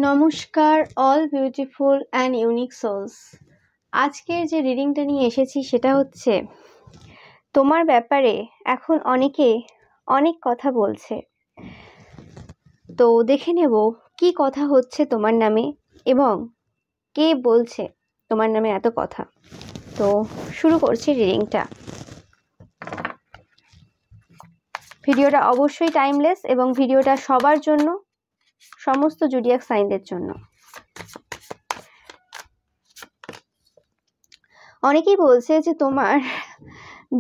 নমস্কার all beautiful and unique souls. আজকের যে রিডিংটা নিয়ে এসেছি সেটা হচ্ছে তোমার ব্যাপারে এখন অনেকে অনেক কথা বলছে। তো দেখে নেব কি কথা হচ্ছে তোমার নামে এবং কে বলছে তোমার নামে এত কথা। তো শুরু করছি রিডিংটা। ভিডিওটা অবশ্যই টাইমলেস এবং ভিডিওটা সবার জন্য, সমস্ত জোডিয়াক সাইনদের জন্য। অনেকেই বলছে যে তোমার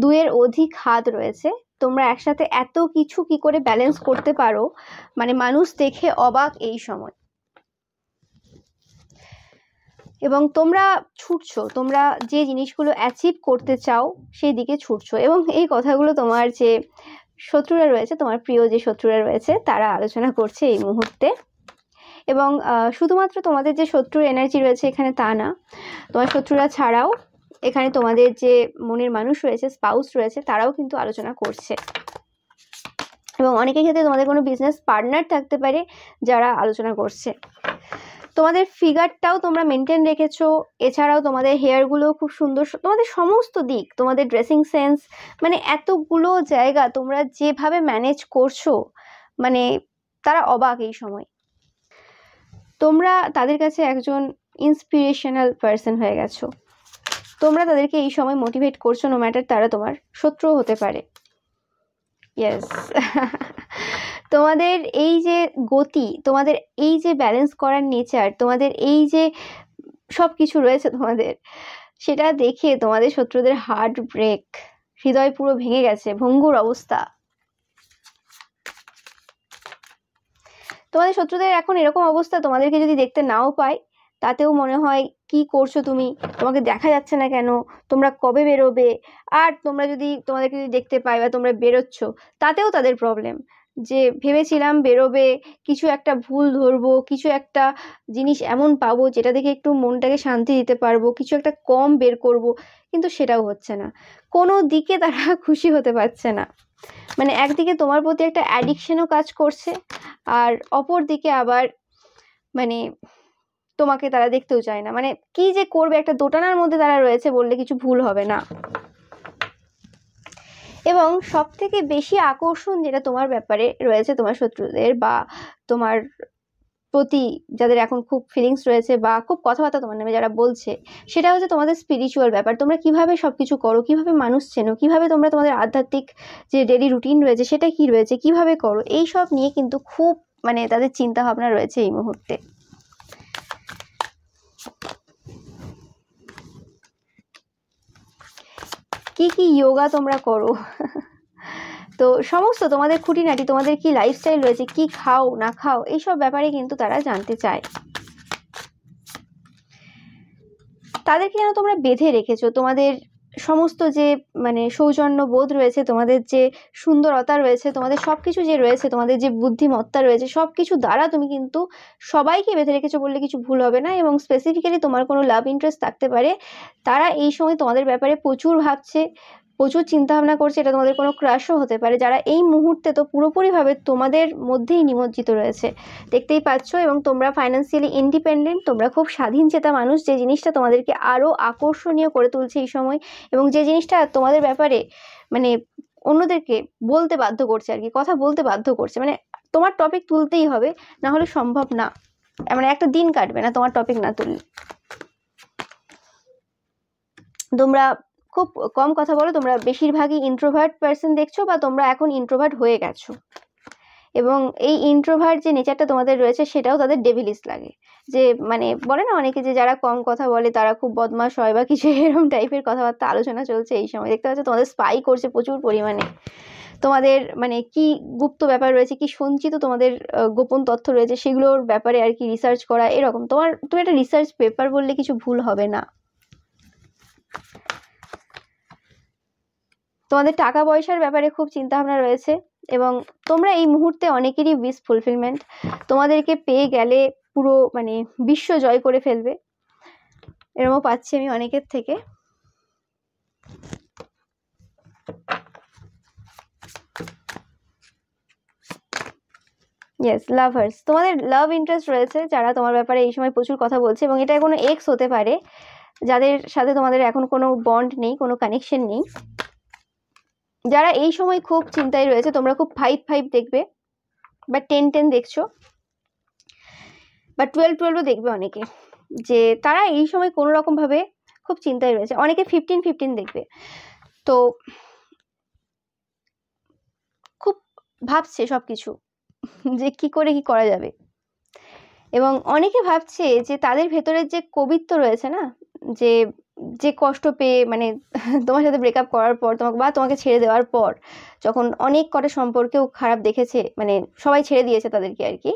দুয়ের অধিক হাত রয়েছে, তোমরা একসাথে এত কিছু কি করে ব্যালেন্স করতে পারো, মানে মানুষ দেখে অবাক এই সময়। এবং তোমরা ছুটছো, তোমরা যে জিনিসগুলো অ্যাচিভ করতে চাও সেই দিকে ছুটছো। এবং এই কথাগুলো তোমার যে শত্রুরা রয়েছে, তোমার প্রিয় যে শত্রুরা রয়েছে, তারা আলোচনা করছে এই মুহূর্তে। এবং শুধুমাত্র তোমাদের যে শত্রুর এনার্জি রয়েছে এখানে তা না, তোমার শত্রুরা ছাড়াও এখানে তোমাদের যে মনের মানুষ রয়েছে, স্পাউস রয়েছে, তারাও কিন্তু আলোচনা করছে। এবং অনেকের ক্ষেত্রে তোমাদের কোনো বিজনেস পার্টনার থাকতে পারে যারা আলোচনা করছে। তোমাদের ফিগারটাও তোমরা মেনটেন রেখেছো, এছাড়াও তোমাদের হেয়ারগুলো খুব সুন্দর, তোমাদের সমস্ত দিক, তোমাদের ড্রেসিং সেন্স, মানে এতগুলো জায়গা তোমরা যেভাবে ম্যানেজ করছো, মানে তারা অবাক এই সময়। তোমরা তাদের কাছে একজন ইন্সপিরেশনাল পার্সন হয়ে গেছো। তোমরা তাদেরকে এই সময় মোটিভেট করছো, নো ম্যাটার তারা তোমার শত্রু হতে পারে। ইয়েস তোমাদের এই যে গতি, তোমাদের এই যে ব্যালেন্স করার নেচার, তোমাদের এই যে সব কিছু রয়েছে তোমাদের, সেটা দেখে তোমাদের শত্রুদের হার্ট ব্রেক, হৃদয় পুরো ভেঙে গেছে, ভঙ্গুর অবস্থা। তোমাদের শত্রুদের এখন এরকম অবস্থা, তোমাদেরকে যদি দেখতে নাও পায় তাতেও মনে হয় কি করছো তুমি, তোমাকে দেখা যাচ্ছে না কেন, তোমরা কবে বেরোবে। আর তোমরা যদি তোমাদেরকে যদি দেখতে পাই বা তোমরা বেরোচ্ছ, তাতেও তাদের প্রবলেম, যে ভেবেছিলাম বেরোবে, কিছু একটা ভুল ধরবো, কিছু একটা জিনিস এমন পাবো যেটা দেখে একটু মনটাকে শান্তি দিতে পারবো, কিছু একটা কম বের করব, কিন্তু সেটাও হচ্ছে না। কোনো দিকে তারা খুশি হতে পারছে না। মানে একদিকে তোমার প্রতি একটা অ্যাডিকশনও কাজ করছে, আর অপর দিকে আবার মানে তোমাকে তারা দেখতেও চায় না। মানে কি যে করবে, একটা দোটানার মধ্যে তারা রয়েছে বললে কিছু ভুল হবে না। এবং সব থেকে বেশি আকর্ষণ যেটা তোমার ব্যাপারে রয়েছে তোমার শত্রুদের বা তোমার প্রতি যাদের এখন খুব ফিলিংস রয়েছে বা খুব কথাবার্তা তোমার নামে যারা বলছে, সেটা হচ্ছে তোমাদের স্পিরিচুয়াল ব্যাপার। তোমরা কিভাবে সবকিছু করো, কিভাবে মানুষ চেনো, কিভাবে তোমরা তোমাদের আধ্যাত্মিক যে ডেইলি রুটিন রয়েছে সেটা কি রয়েছে, কিভাবে করো, এই সব নিয়ে কিন্তু খুব মানে তাদের চিন্তা ভাবনা রয়েছে এই মুহূর্তে। কি কি যোগা তোমরা করো তো সমস্ত তোমাদের খুঁটিনাটি, তোমাদের কি লাইফস্টাইল রয়েছে, কি খাও না খাও, এইসব ব্যাপারে কিন্তু তারা জানতে চায়। তাদেরকে যেন তোমরা বেঁধে রেখেছো। তোমাদের সমস্ত যে মানে সৌজন্য বোধ রয়েছে, তোমাদের যে সুন্দরতা রয়েছে, তোমাদের সবকিছু যে রয়েছে, তোমাদের যে বুদ্ধিমত্তা রয়েছে, সবকিছু দ্বারা তুমি কিন্তু সবাইকে বেঁধে রেখেছো বললে কিছু ভুল হবে না। এবং স্পেসিফিক্যালি তোমার কোনো লাভ ইন্টারেস্ট থাকতে পারে, তারা এই সময় তোমাদের ব্যাপারে প্রচুর ভাবছে, প্রচুর চিন্তা ভাবনা করছে। এটা তোমাদের কোনো ক্রাশও হতে পারে, যারা এই মুহূর্তে তো পুরোপুরিভাবে তোমাদের মধ্যেই নিমজ্জিত রয়েছে, দেখতেই পাচ্ছ। এবং তোমরা ফাইন্যান্সিয়ালি ইন্ডিপেন্ডেন্ট, তোমরা খুব স্বাধীন চেতা মানুষ, যে জিনিসটা তোমাদেরকে আরো আকর্ষণীয় করে তুলছে এই সময়, এবং যে জিনিসটা তোমাদের ব্যাপারে মানে অন্যদেরকে বলতে বাধ্য করছে, আর কি কথা বলতে বাধ্য করছে। মানে তোমার টপিক তুলতেই হবে, না হলে সম্ভব না, মানে একটা দিন কাটবে না তোমার টপিক না তুললে। তোমরা খুব কম কথা বলো, তোমরা বেশিরভাগই ইন্ট্রোভার্ট পার্সন দেখছো, বা তোমরা এখন ইন্ট্রোভার্ট হয়ে গেছো। এবং এই ইন্ট্রোভার্ট যে নেচারটা তোমাদের রয়েছে সেটাও তাদের ডেভিলিস লাগে। যে মানে বলে না অনেকে যে যারা কম কথা বলে তারা খুব বদমাশ হয় বা কিছু এরকম টাইপের কথাবার্তা আলোচনা চলছে এই সময়। দেখতে পাচ্ছ তোমাদের স্পাই করছে প্রচুর পরিমাণে। তোমাদের মানে কি গুপ্ত ব্যাপার রয়েছে, কি সঞ্চিত তোমাদের গোপন তথ্য রয়েছে, সেগুলোর ব্যাপারে আর কি রিসার্চ করা, এরকম তুমি একটা রিসার্চ পেপার বললে কিছু ভুল হবে না। তোমাদের টাকা পয়সার ব্যাপারে খুব চিন্তা ভাবনা রয়েছে, এবং তোমরা এই মুহূর্তে অনেকেরই উইশ ফুলফিলমেন্ট, তোমাদেরকে পেয়ে গেলে পুরো মানে বিশ্ব জয় করে ফেলবে, এরকমও পাচ্ছি আমি অনেকের থেকে। ইয়েস, লাভার্স, তোমাদের লাভ ইন্টারেস্ট রয়েছে যারা তোমার ব্যাপারে এই সময় প্রচুর কথা বলছে, এবং এটা কোনো এক্স হতে পারে যাদের সাথে তোমাদের এখন কোনো বন্ড নেই, কোনো কানেকশন নেই। যারা এই সময় খুব চিন্তায় রয়েছে, তোমরা খুব 5-5 দেখবে, বা 10-10 দেখছো, বা 12-12ও দেখবে অনেকে, যে তারা এই সময় কোনো রকম ভাবে খুব চিন্তায় রয়েছে। অনেকে 15-15 দেখবে, তো খুব ভাবছে সবকিছু যে কি করে কি করা যাবে। এবং অনেকে ভাবছে যে তাদের ভেতরের যে কবিত্ব রয়েছে না, যে যে কষ্ট পেয়ে মানে তোমার সাথে ব্রেকআপ করার পর তোমাকে বা তোমাকে ছেড়ে দেওয়ার পর, যখন অনেক কটা সম্পর্কেও খারাপ দেখেছে, মানে সবাই ছেড়ে দিয়েছে তাদেরকে আর কি,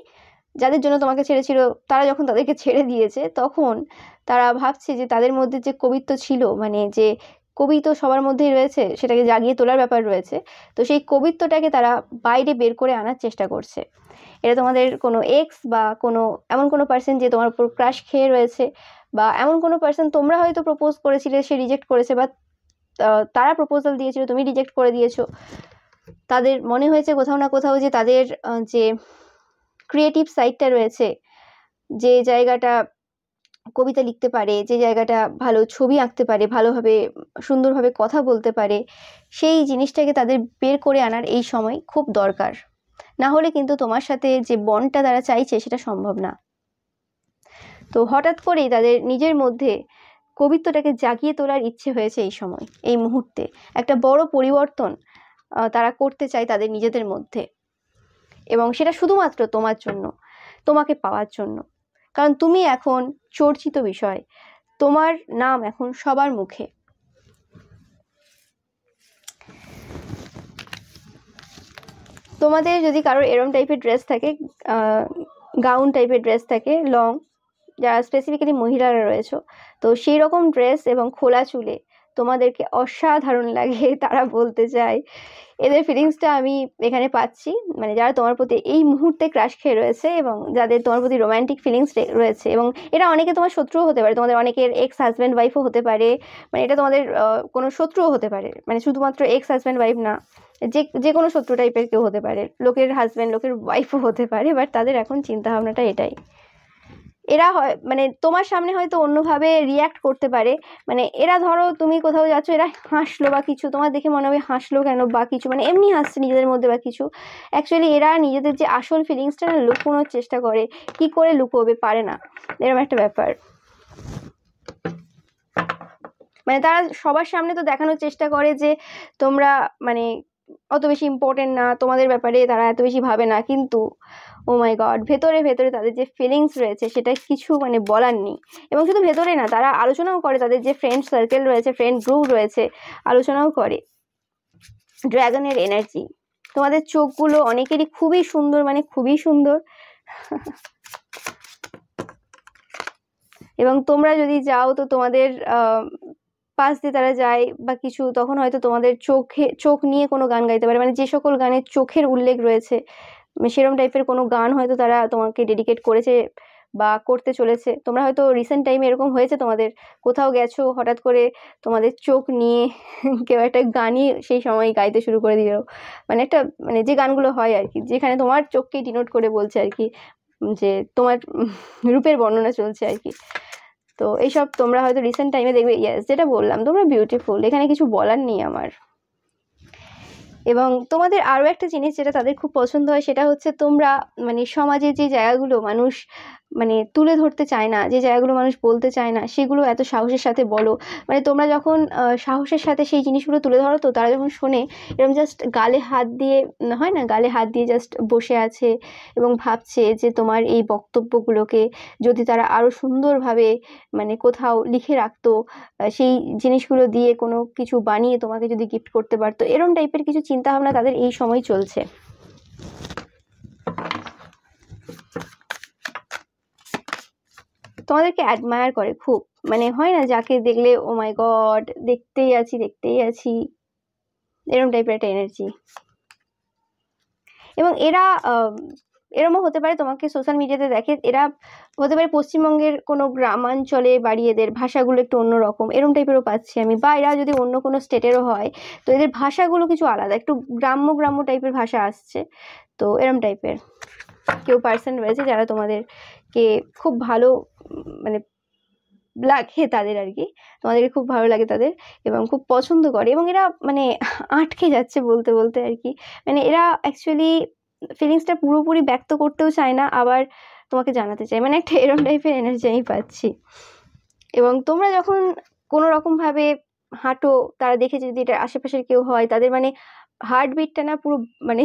যাদের জন্য তোমাকে ছেড়েছিল তারা যখন তাদেরকে ছেড়ে দিয়েছে, তখন তারা ভাবছে যে তাদের মধ্যে যে কবিত্ব ছিল, মানে যে কবি তো সবার মধ্যেই রয়েছে, সেটাকে জাগিয়ে তোলার ব্যাপার রয়েছে, তো সেই কবিত্বটাকে তারা বাইরে বের করে আনার চেষ্টা করছে। এটা তোমাদের কোনো এক্স বা কোনো এমন কোনো পার্সন যে তোমার উপর ক্রাশ খেয়ে রয়েছে, বা এমন কোনো পার্সন তোমরা হয়তো প্রপোজ করেছিলে, সে রিজেক্ট করেছে, বা তারা প্রপোজাল দিয়েছিল, তুমি রিজেক্ট করে দিয়েছো। তাদের মনে হয়েছে কোথাও না কোথাও যে তাদের যে ক্রিয়েটিভ সাইডটা রয়েছে, যে জায়গাটা কবিতা লিখতে পারে, যে জায়গাটা ভালো ছবি আঁকতে পারে, ভালোভাবে সুন্দরভাবে কথা বলতে পারে, সেই জিনিসটাকে তাদের বের করে আনার এই সময় খুব দরকার। না হলে কিন্তু তোমার সাথে যে বন্ডটা তারা চাইছে সেটা সম্ভব না। তো হঠাৎ করেই তাদের নিজের মধ্যে কবিত্বটাকে জাগিয়ে তোলার ইচ্ছে হয়েছে এই সময়, এই মুহূর্তে একটা বড় পরিবর্তন তারা করতে চায় তাদের নিজেদের মধ্যে, এবং সেটা শুধুমাত্র তোমার জন্য, তোমাকে পাওয়ার জন্য। কারণ তুমি এখন চর্চিত বিষয়, তোমার নাম এখন সবার মুখে। তোমাদের যদি কারোর এরম টাইপের ড্রেস থাকে, গাউন টাইপের ড্রেস থাকে লং, যারা স্পেসিফিক্যালি মহিলারা রয়েছে, তো সেই রকম ড্রেস এবং খোলা চুলে তোমাদেরকে অসাধারণ লাগে, তারা বলতে চায়। এদের ফিলিংসটা আমি এখানে পাচ্ছি, মানে যারা তোমার প্রতি এই মুহূর্তে ক্রাশ খেয়ে রয়েছে, এবং যাদের তোমার প্রতি রোম্যান্টিক ফিলিংস রয়েছে, এবং এটা অনেকে তোমার শত্রুও হতে পারে, তোমাদের অনেকের এক্স হাজব্যান্ড ওয়াইফও হতে পারে, মানে এটা তোমাদের কোনো শত্রুও হতে পারে, মানে শুধুমাত্র এক্স হাজব্যান্ড ওয়াইফ না, যে কোনো শত্রু টাইপের কেউ হতে পারে, লোকের হাজব্যান্ড লোকের ওয়াইফও হতে পারে, বাট তাদের এখন চিন্তা ভাবনাটা এটাই। এরা হয় মানে তোমার সামনে হয়তো অন্যভাবে রিয়াক্ট করতে পারে, মানে এরা ধরো তুমি কোথাও যাচ্ছ, এরা হাসলো বা কিছু, তোমার দেখে মনে হবে হাসলো কেন বা কিছু, মানে এমনি হাসছে নিজেদের মধ্যে বা কিছু। অ্যাকচুয়ালি এরা নিজেদের যে আসল ফিলিংসটা না লুকোনোর চেষ্টা করে, কি করে লুকোবে, পারে না, এরকম একটা ব্যাপার। মানে তারা সবার সামনে তো দেখানোর চেষ্টা করে যে তোমরা মানে অত বেশি ইম্পর্টেন্ট না, তোমাদের ব্যাপারে তারা এত বেশি ভাবে না, কিন্তু ও মাই গড, ভেতরে ভেতরে তাদের যে ফিলিংস রয়েছে সেটা কিছু মানে বলার নেই। এবং শুধু ভেতরে না, তারা আলোচনাও করে, তাদের যে ফ্রেন্ড সার্কেল রয়েছে, ফ্রেন্ড গ্রুপ রয়েছে, আলোচনাও করে। ড্রাগনের এনার্জি, তোমাদের চোখগুলো অনেকেরই খুবই সুন্দর, মানে খুবই সুন্দর। এবং তোমরা যদি যাও তো তোমাদের পাশ দিয়ে তারা যায় বা কিছু, তখন হয়তো তোমাদের চোখ নিয়ে কোনো গান গাইতে পারে, মানে যে সকল গানে চোখের উল্লেখ রয়েছে, সেরকম টাইপের কোনো গান হয়তো তারা তোমাকে ডেডিকেট করেছে বা করতে চলেছে। তোমরা হয়তো রিসেন্ট টাইমে এরকম হয়েছে, তোমাদের কোথাও গেছো, হঠাৎ করে তোমাদের চোখ নিয়ে কেউ একটা গানই সেই সময় গাইতে শুরু করে দিল, মানে একটা মানে যে গানগুলো হয় আর কি, যেখানে তোমার চোখকেই ডিনোট করে বলছে আর কি, যে তোমার রূপের বর্ণনা চলছে আর কি। তো এইসব তোমরা হয়তো রিসেন্ট টাইমে দেখবে। ইয়েস, যেটা বললাম, তোমরা বিউটিফুল, এখানে কিছু বলার নেই আমার। এবং তোমাদের আরও একটা জিনিস যেটা তাদের খুব পছন্দ হয়, সেটা হচ্ছে তোমরা মানে সমাজে যে জায়গাগুলো মানুষ মানে তুলে ধরতে চায় না, যে জায়গাগুলো মানুষ বলতে চায় না, সেগুলো এত সাহসের সাথে বলো। মানে তোমরা যখন সাহসের সাথে সেই জিনিসগুলো তুলে ধরো, তো তারা যখন শোনে, এরকম জাস্ট গালে হাত দিয়ে, হয় না, গালে হাত দিয়ে জাস্ট বসে আছে এবং ভাবছে যে তোমার এই বক্তব্যগুলোকে যদি তারা আরও সুন্দরভাবে মানে কোথাও লিখে রাখতো, সেই জিনিসগুলো দিয়ে কোনো কিছু বানিয়ে তোমাকে যদি গিফট করতে পারতো, এরকম টাইপের কিছু চিন্তা ভাবনা তাদের এই সময় চলছে। তোমাদেরকে অ্যাডমায়ার করে খুব, মানে হয় না, যাকে দেখলে ও মাই গড, দেখতেই আছি, এরকম টাইপের একটা এনার্জি। এবং এরা এরমও হতে পারে, তোমাকে সোশ্যাল মিডিয়াতে দেখে, এরা হতে পারে পশ্চিমবঙ্গের কোনো গ্রামাঞ্চলে বাড়ি, এদের ভাষাগুলো একটু অন্যরকম, এরম টাইপেরও পাচ্ছি আমি। বা এরা যদি অন্য কোনো স্টেটেরও হয়, তো এদের ভাষাগুলো কিছু আলাদা, একটু গ্রাম্য টাইপের ভাষা আসছে, তো এরম টাইপের। কেউ পার্সন রয়েছে যারা তোমাদেরকে খুব ভালো মানে লাগে তাদের আর কি, তোমাদেরকে খুব ভালো লাগে তাদের এবং খুব পছন্দ করে, এবং এরা মানে আটকে যাচ্ছে বলতে বলতে আর কি। মানে এরা অ্যাকচুয়ালি ফিলিংসটা পুরোপুরি ব্যক্ত করতেও চায় না, আবার তোমাকে জানাতে চায়, মানে একটা এরম টাইপের এনার্জি আমি পাচ্ছি। এবং তোমরা যখন কোনো রকমভাবে হাঁটো, তারা দেখেছে যদি এটা আশেপাশের কেউ হয়, তাদের মানে হার্টবিটটা না পুরো মানে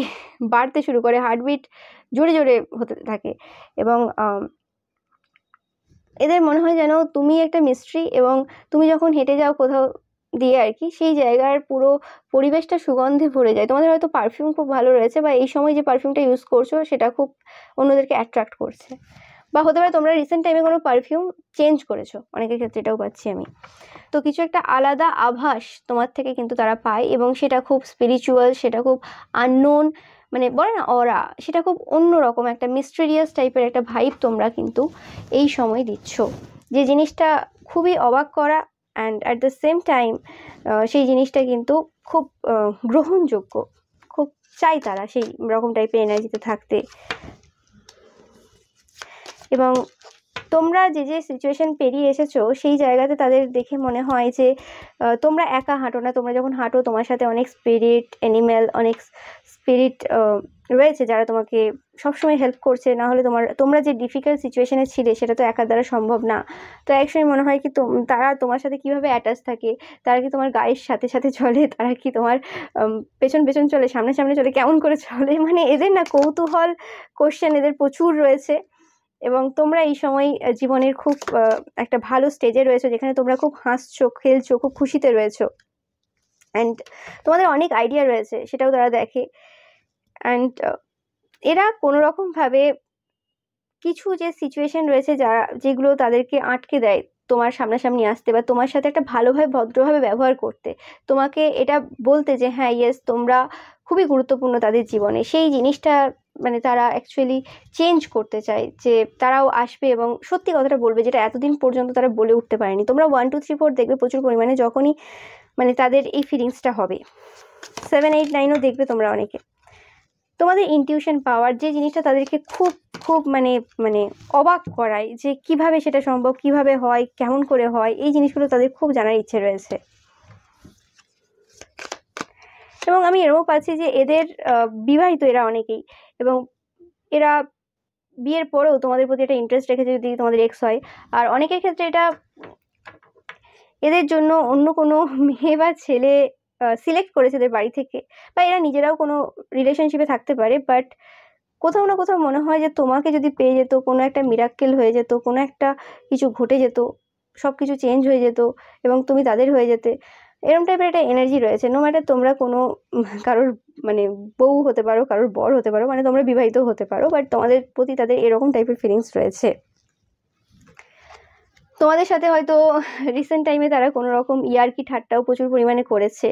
বাড়তে শুরু করে, হার্টবিট জোরে জোরে হতে থাকে, এবং এদের মনে হয় যেন তুমি একটা মিস্ট্রি, এবং তুমি যখন হেঁটে যাও কোথাও দিয়ে আর কি, সেই জায়গার পুরো পরিবেশটা সুগন্ধে ভরে যায়। তোমাদের হয়তো পারফিউম খুব ভালো রয়েছে, বা এই সময় যে পারফিউমটা ইউজ করছো সেটা খুব অন্যদেরকে অ্যাট্রাক্ট করছে, বা হতে পারে তোমরা রিসেন্ট টাইমে কোনো পারফিউম চেঞ্জ করেছো, অনেকের ক্ষেত্রে এটাও পাচ্ছি আমি। তো কিছু একটা আলাদা আভাস তোমার থেকে কিন্তু তারা পায়, এবং সেটা খুব স্পিরিচুয়াল, সেটা খুব আননোন, মানে বলে না অরা, সেটা খুব অন্যরকম একটা মিস্টেরিয়াস টাইপের একটা ভাইব তোমরা কিন্তু এই সময় দিচ্ছ, যে জিনিসটা খুবই অবাক করা, and at the same time সেই জিনিসটা কিন্তু খুব গ্রহণযোগ্য, খুব চাই তারা সেই রকম টাইপের এনার্জিতে থাকতে। এবং তোমরা যে যে সিচুয়েশন পেরিয়ে এসেছো সেই জায়গাতে তাদের দেখে মনে হয় যে তোমরা একা হাঁটো না, তোমরা যখন হাঁটো তোমার সাথে অনেক স্পিরিট অ্যানিম্যাল, অনেক স্পিরিট রয়েছে যারা তোমাকে সবসময় হেল্প করছে, না হলে তোমরা যে ডিফিকাল্ট সিচুয়েশনে ছিলে সেটা তো একার দ্বারা সম্ভব না। তো একসময় মনে হয় কি তারা তোমার সাথে কিভাবে অ্যাটাচ থাকে, তারা কি তোমার গায়ের সাথে সাথে চলে, তারা কি তোমার পেছন পেছন চলে, সামনে সামনে চলে, কেমন করে চলে, মানে এদের না কৌতূহল কোশ্চেন এদের প্রচুর রয়েছে। এবং তোমরা এই সময় জীবনের খুব একটা ভালো স্টেজে রয়েছো, যেখানে তোমরা খুব হাসছো, খেলছো, খুব খুশিতে রয়েছো, অ্যান্ড তোমাদের অনেক আইডিয়া রয়েছে, সেটাও তারা দেখে। অ্যান্ড এরা কোনো রকমভাবে কিছু যে সিচুয়েশন রয়েছে যেগুলো তাদেরকে আটকে দেয় তোমার সামনাসামনি আসতে, বা তোমার সাথে একটা ভালোভাবে ভদ্রভাবে ব্যবহার করতে, তোমাকে এটা বলতে যে হ্যাঁ ইয়েস তোমরা খুবই গুরুত্বপূর্ণ তাদের জীবনে, সেই জিনিসটা মানে তারা অ্যাকচুয়ালি চেঞ্জ করতে চায়, যে তারাও আসবে এবং সত্যি কথাটা বলবে, যেটা এতদিন পর্যন্ত তারা বলে উঠতে পারেনি। তোমরা 1 2 3 4 দেখবে প্রচুর পরিমাণে, যখনই মানে তাদের এই ফিলিংসটা হবে। 7 8 9ও দেখবে তোমরা অনেকে। তোমাদের ইনটিউশন পাওয়ার যে জিনিসটা তাদেরকে খুব খুব মানে মানে অবাক করায়, যে কিভাবে সেটা সম্ভব, কিভাবে হয়, কেমন করে হয়, এই জিনিসগুলো তাদের খুব জানার ইচ্ছে রয়েছে। এবং আমি এরকম পাচ্ছি যে এদের বিবাহিত এরা অনেকেই, এবং এরা বিয়ের পরেও তোমাদের প্রতি একটা ইন্টারেস্ট রেখেছে যদি তোমাদের এক্স হয়। আর অনেকের ক্ষেত্রে এটা এদের জন্য অন্য কোনো মেয়ে বা ছেলে সিলেক্ট করেছে এদের বাড়ি থেকে, বা এরা নিজেরাও কোনো রিলেশনশিপে থাকতে পারে, বাট কোথাও না কোথাও মনে হয় যে তোমাকে যদি পেয়ে যেত, কোনো একটা মিরাক্কেল হয়ে যেত, কোনো একটা কিছু ঘটে যেত, সব কিছু চেঞ্জ হয়ে যেত এবং তুমি তাদের হয়ে যেতে, এরকম টাইপের একটা এনার্জি রয়েছে। নো ম্যাটার তোমরা কোনো কারোর মানে বউ হতে পারো, কারোর বর হতে পারো, মানে তোমরা বিবাহিত হতে পারো, বাট তোমাদের প্রতি তাদের এরকম টাইপের ফিলিংস রয়েছে। তোমাদের সাথে হয়তো রিসেন্ট টাইমে তারা কোনো রকম ইয়ার্কি ঠাট্টাও প্রচুর পরিমাণে করেছে,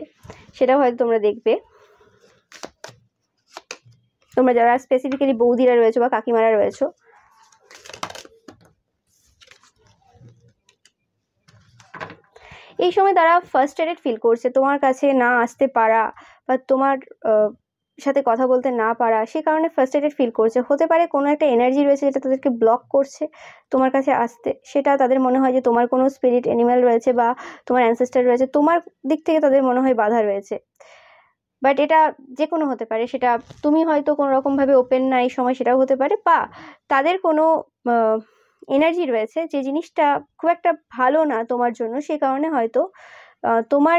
সেটাও হয়তো তোমরা দেখবে। তোমরা যারা স্পেসিফিক্যালি বৌদিরা রয়েছো বা কাকিমারা রয়েছো, এই সময় তারা ফার্স্ট্রেটেড ফিল করছে, তোমার কাছে না আসতে পারা বা তোমার সাথে কথা বলতে না পারা, সে কারণে ফার্স্ট্রেটেড ফিল করছে। হতে পারে কোনো একটা এনার্জি রয়েছে যেটা তাদেরকে ব্লক করছে তোমার কাছে আসতে, সেটা তাদের মনে হয় যে তোমার কোনো স্পিরিট অ্যানিম্যাল রয়েছে বা তোমার অ্যানসেস্টার রয়েছে, তোমার দিক থেকে তাদের মনে হয় বাধা রয়েছে। বাট এটা যে কোনো হতে পারে, সেটা তুমি হয়তো কোনো রকমভাবে ওপেন না এই সময়, সেটাও হতে পারে, বা তাদের কোনো এনার্জি রয়েছে যে জিনিসটা খুব একটা ভালো না তোমার জন্য, সে কারণে হয়তো তোমার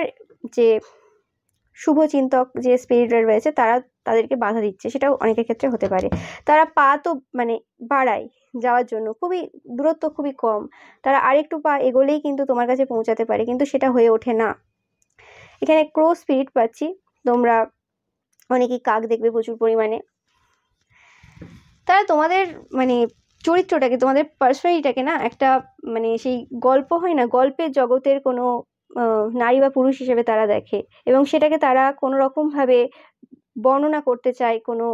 যে শুভচিন্তক যে স্পিরিটরা রয়েছে তাদেরকে বাধা দিচ্ছে, সেটাও অনেকের ক্ষেত্রে হতে পারে। তারা পা তো মানে বাড়ায় যাওয়ার জন্য, খুবই দূরত্ব খুবই কম, তারা আরেকটু পা এগোলেই কিন্তু তোমার কাছে পৌঁছাতে পারে, কিন্তু সেটা হয়ে ওঠে না। এখানে ক্রো স্পিরিট পাচ্ছি, তোমরা অনেকেই কাক দেখবে প্রচুর পরিমাণে। তারা তোমাদের মানে চরিত্রটাকে, তোমাদের পার্সোনালিটাকে না একটা মানে সেই গল্প হয় না, গল্পের জগতের কোনো নারী বা পুরুষ হিসেবে তারা দেখে, এবং সেটাকে তারা কোনো রকমভাবে বর্ণনা করতে চায়, কোনো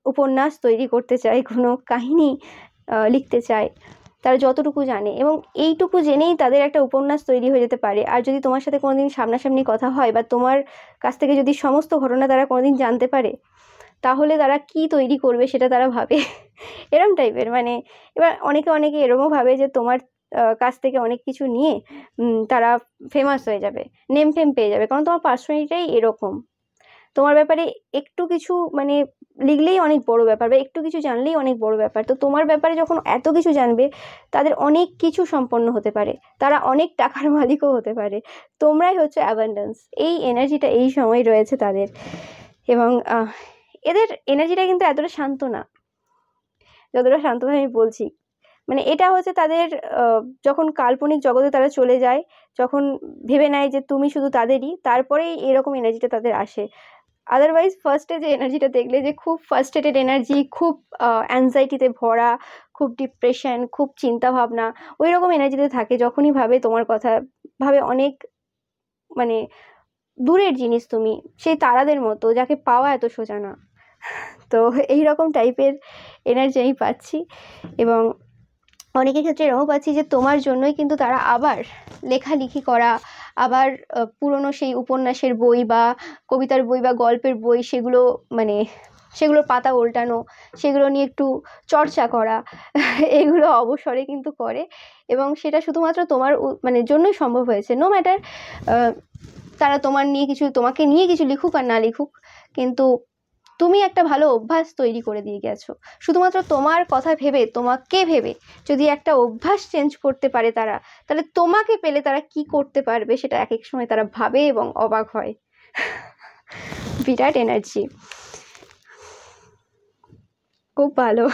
উপন্যাস তৈরি করতে চায়, কোনো কাহিনী লিখতে চায়, তারা যতটুকু জানে, এবং এইটুকু জেনেই তাদের একটা উপন্যাস তৈরি হয়ে যেতে পারে। আর যদি তোমার সাথে কোনোদিন সামনাসামনি কথা হয়, বা তোমার কাছ থেকে যদি সমস্ত ঘটনা তারা কোনোদিন জানতে পারে, তাহলে তারা কি তৈরি করবে সেটা তারা ভাবে। এরম টাইপের, মানে এবার অনেকে এরমও ভাবে যে তোমার কাছ থেকে অনেক কিছু নিয়ে তারা ফেমাস হয়ে যাবে, নেম টেম পেয়ে যাবে, কারণ তোমার পার্সোনালিটিটাই এরকম। তোমার ব্যাপারে একটু কিছু মানে লিখলেই অনেক বড় ব্যাপার, বা একটু কিছু জানলেই অনেক বড় ব্যাপার। তো তোমার ব্যাপারে যখন এত কিছু জানবে, তাদের অনেক কিছু সম্পন্ন হতে পারে, তারা অনেক টাকার মালিকও হতে পারে। তোমরাই হচ্ছে অ্যাবান্ডেন্স। এই এনার্জিটা এই সময় রয়েছে তাদের। এবং এদের এনার্জিটা কিন্তু এতটা শান্ত না, যতটা শান্তভাবে আমি বলছি। মানে এটা হচ্ছে তাদের যখন কাল্পনিক জগতে তারা চলে যায়, যখন ভেবে নেয় যে তুমি শুধু তাদেরই, তারপরেই এরকম এনার্জিটা তাদের আসে। আদারওয়াইজ ফার্স্টে যে এনার্জিটা দেখলে, যে খুব ফার্স্ট্রেটেড এনার্জি, খুব অ্যাংজাইটিতে ভরা, খুব ডিপ্রেশন, খুব চিন্তা ভাবনা, ওই রকম এনার্জিতে থাকে যখনই ভাবে তোমার কথা, ভাবে অনেক মানে দূরের জিনিস তুমি, সেই তারাদের মতো যাকে পাওয়া এত সোজা না। তো এইরকম টাইপের এনার্জি আমি পাচ্ছি। এবং অনেকের ক্ষেত্রে এরকম পাচ্ছি যে তোমার জন্যই কিন্তু তারা আবার লেখালেখি করা, আবার পুরনো সেই উপন্যাসের বই বা কবিতার বই বা গল্পের বই, সেগুলো মানে সেগুলোর পাতা উল্টানো, সেগুলো নিয়ে একটু চর্চা করা, এগুলো অবসরে কিন্তু করে। এবং সেটা শুধুমাত্র তোমার মানে জন্যই সম্ভব হয়েছে। নো ম্যাটার তারা তোমাকে নিয়ে কিছু লিখুক আর না লিখুক, কিন্তু তুমি একটা ভালো অভ্যাস তৈরি করে দিয়ে গেছো। শুধুমাত্র তোমার কথা ভেবে, তোমাকে ভেবে যদি একটা অভ্যাস চেঞ্জ করতে পারে তারা, তাহলে তোমাকে পেলে তারা কি করতে পারবে সেটা এক এক সময় তারা ভাবে এবং অবাক হয়। বিরাট এনার্জি, খুব ভালো।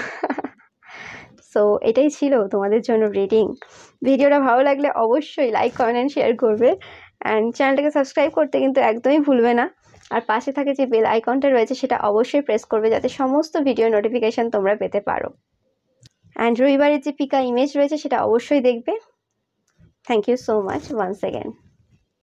সো এটাই ছিল তোমাদের জন্য রিডিং। ভিডিওটা ভালো লাগলে অবশ্যই লাইক, কমেন্ট, শেয়ার করবে। অ্যান্ড চ্যানেলটাকে সাবস্ক্রাইব করতে কিন্তু একদমই ভুলবে না। আর পাশে থাকে যে বেল আইকনটা রয়েছে, সেটা অবশ্যই প্রেস করবে, যাতে সমস্ত ভিডিও নোটিফিকেশান তোমরা পেতে পারো। অ্যান্ড রবিবারের যে পিকা ইমেজ রয়েছে সেটা অবশ্যই দেখবে। Thank you so much once again.